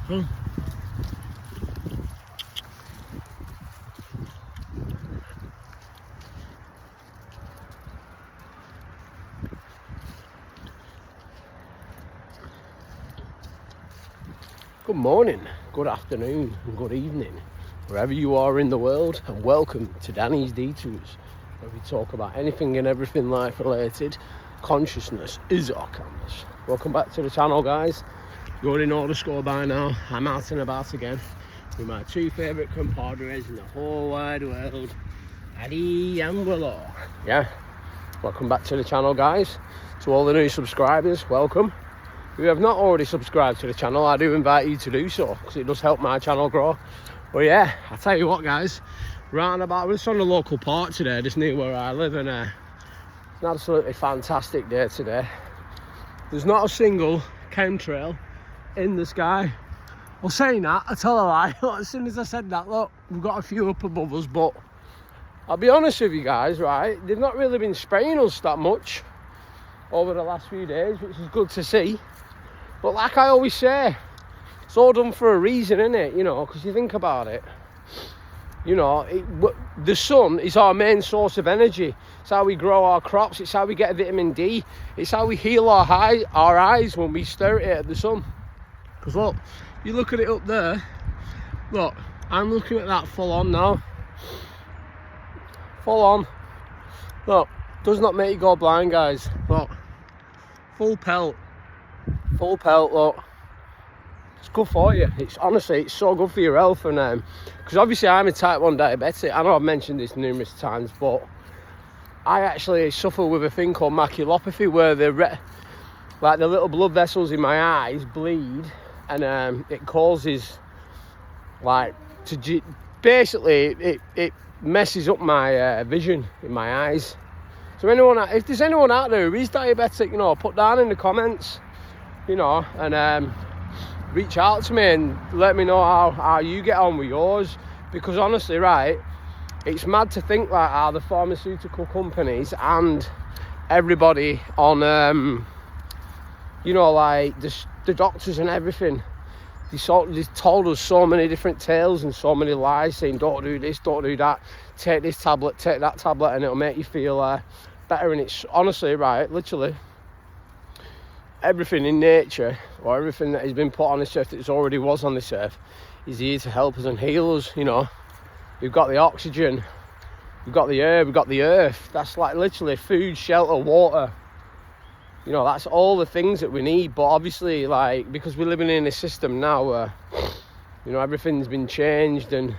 Hmm. Good morning, good afternoon, and good evening, wherever you are in the world, and welcome to Danny's Detours, where we talk about anything and everything life related. Consciousness is our canvas. Welcome back to the channel, guys. You already know the score by now. I'm out and about again with my two favourite compadres in the whole wide world, Addy and Willow. Yeah, welcome back to the channel, guys. To all the new subscribers, welcome. If you have not already subscribed to the channel, I do invite you to do so, because it does help my channel grow. But yeah, I tell you what, guys, round about, we're just on the local park today, just near where I live, and it's an absolutely fantastic day today. There's not a single chemtrail in the sky. Well, saying that, I tell a lie. As soon as I said that, look, we've got a few up above us, but I'll be honest with you guys, right, they've not really been spraying us that much over the last few days, which is good to see. But like I always say, it's all done for a reason, isn't it? You know, because you think about it, you know, the sun is our main source of energy. It's how we grow our crops. It's how we get vitamin D. It's how we heal our eyes when we stare at the sun. Because look, you look at it up there. Look, I'm looking at that full on now. Full on. Look, does not make you go blind, guys. Look, full pelt. Full pelt, look. It's good for you. It's honestly, it's so good for your health. And because obviously I'm a type 1 diabetic. I know I've mentioned this numerous times, but I actually suffer with a thing called maculopathy, where like the little blood vessels in my eyes bleed, and it causes like basically it messes up my vision in my eyes. So if there's anyone out there who is diabetic, you know, put down in the comments, you know, and reach out to me and let me know how you get on with yours. Because honestly, right, it's mad to think like how the pharmaceutical companies and everybody on, you know, like the doctors and everything, they told us so many different tales and so many lies, saying don't do this, don't do that, take this tablet, take that tablet, and it'll make you feel better. And it's honestly, right, literally everything in nature, or everything that has been put on this earth that already was on this earth, is here to help us and heal us. You know, we've got the oxygen, we've got the air, we've got the earth. That's like literally food, shelter, water. You know, that's all the things that we need. But obviously, like, because we're living in a system now where, you know, everything's been changed, and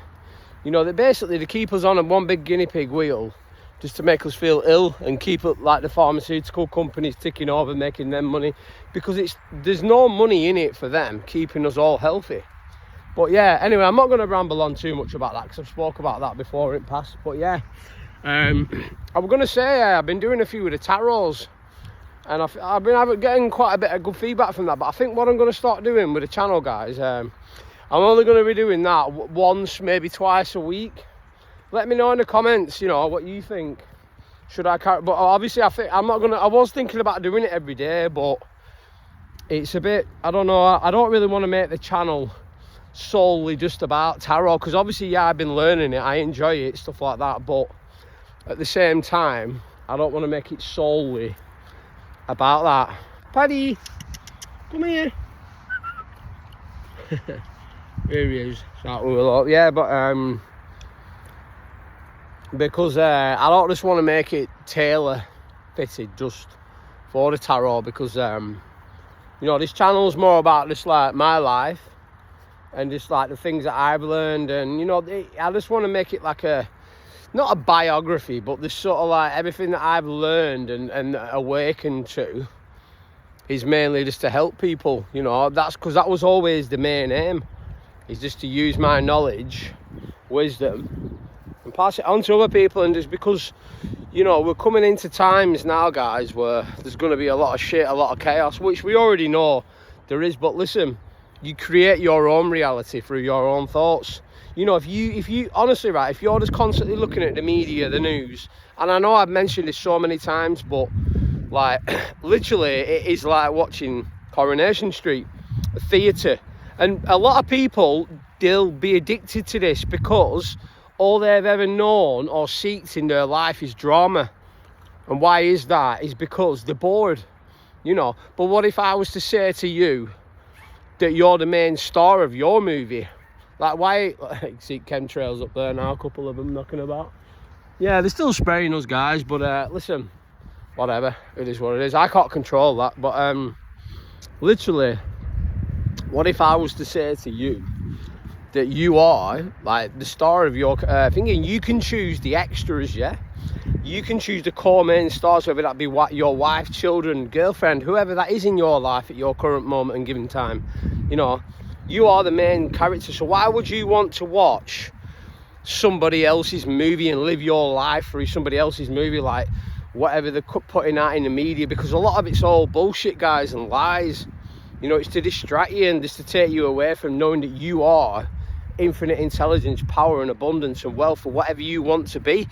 you know, they keep us on a one big guinea pig wheel, just to make us feel ill and keep it like the pharmaceutical companies ticking over, making them money, because there's no money in it for them, keeping us all healthy. But yeah, anyway, I'm not going to ramble on too much about that, because I've spoke about that before it passed. But yeah, I was going to say, I've been doing a few of the tarots, and I've been getting quite a bit of good feedback from that. But I think what I'm going to start doing with the channel, guys, I'm only going to be doing that once, maybe twice a week. Let me know in the comments, you know, what you think. Should I carry? But obviously, I was thinking about doing it every day, but it's a bit, I don't know. I don't really want to make the channel solely just about tarot, because obviously, yeah, I've been learning it. I enjoy it, stuff like that. But at the same time, I don't want to make it solely about that. Paddy, come here. Here he is. Yeah, but because I don't just want to make it tailor fitted just for the tarot, because you know, this channel's more about just like my life and just like the things that I've learned, and you know, I just want to make it like not a biography, but this sort of like everything that I've learned and awakened to is mainly just to help people. You know, that's because that was always the main aim, is just to use my knowledge, wisdom, and pass it on to other people. And just because, you know, we're coming into times now, guys, where there's going to be a lot of shit, a lot of chaos, which we already know there is. But listen, you create your own reality through your own thoughts. You know, if you honestly, right, if you're just constantly looking at the media, the news, and I know I've mentioned this so many times, but like literally it is like watching Coronation Street, a theatre, And a lot of people, they'll be addicted to this because all they've ever known or seeked in their life is drama. And why is that? Is because they're bored, you know. But what if I was to say to you that you're the main star of your movie? Like, why? See chemtrails up there now, a couple of them knocking about. Yeah, they're still spraying us, guys, but listen, whatever, it is what it is. I can't control that, but literally, what if I was to say to you that you are like the star of your thinking? You can choose the extras, yeah? You can choose the core main stars, whether that be your wife, children, girlfriend, whoever that is in your life at your current moment and given time. You know, you are the main character, so why would you want to watch somebody else's movie and live your life through somebody else's movie, like whatever they're putting out in the media? Because a lot of it's all bullshit, guys, and lies. You know, it's to distract you and just to take you away from knowing that you are infinite intelligence, power and abundance and wealth, or whatever you want to be.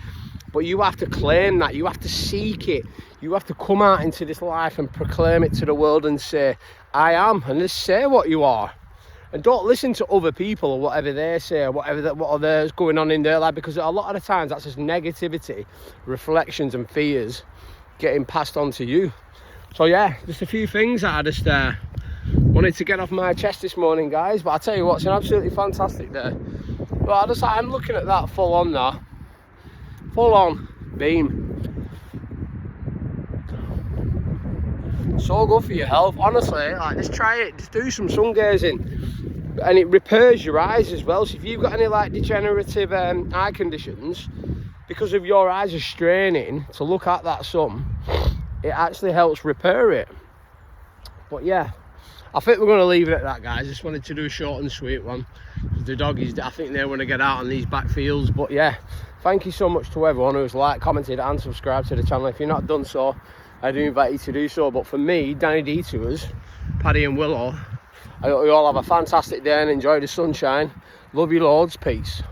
But you have to claim that, you have to seek it, you have to come out into this life and proclaim it to the world and say, I am, and just say what you are. And don't listen to other people or whatever they say, or whatever's going on in their life, because a lot of the times that's just negativity, reflections and fears getting passed on to you. So yeah, just a few things that I just wanted to get off my chest this morning, guys. But I tell you what, it's an absolutely fantastic day. But I'm looking at that full on now. Full on beam. So good for your health, honestly. Like, just try it, just do some sun gazing, and it repairs your eyes as well. So if you've got any like degenerative eye conditions, because of your eyes are straining to look at that sun, it actually helps repair it. But yeah, I think we're going to leave it at that, guys. Just wanted to do a short and sweet one. The doggies, I think they want to get out on these back fields. But yeah, thank you so much to everyone who's liked, commented and subscribed to the channel. If you're not done so, I do invite you to do so. But for me, Danny Detours, Paddy and Willow, I hope you all have a fantastic day and enjoy the sunshine. Love you loads. Peace.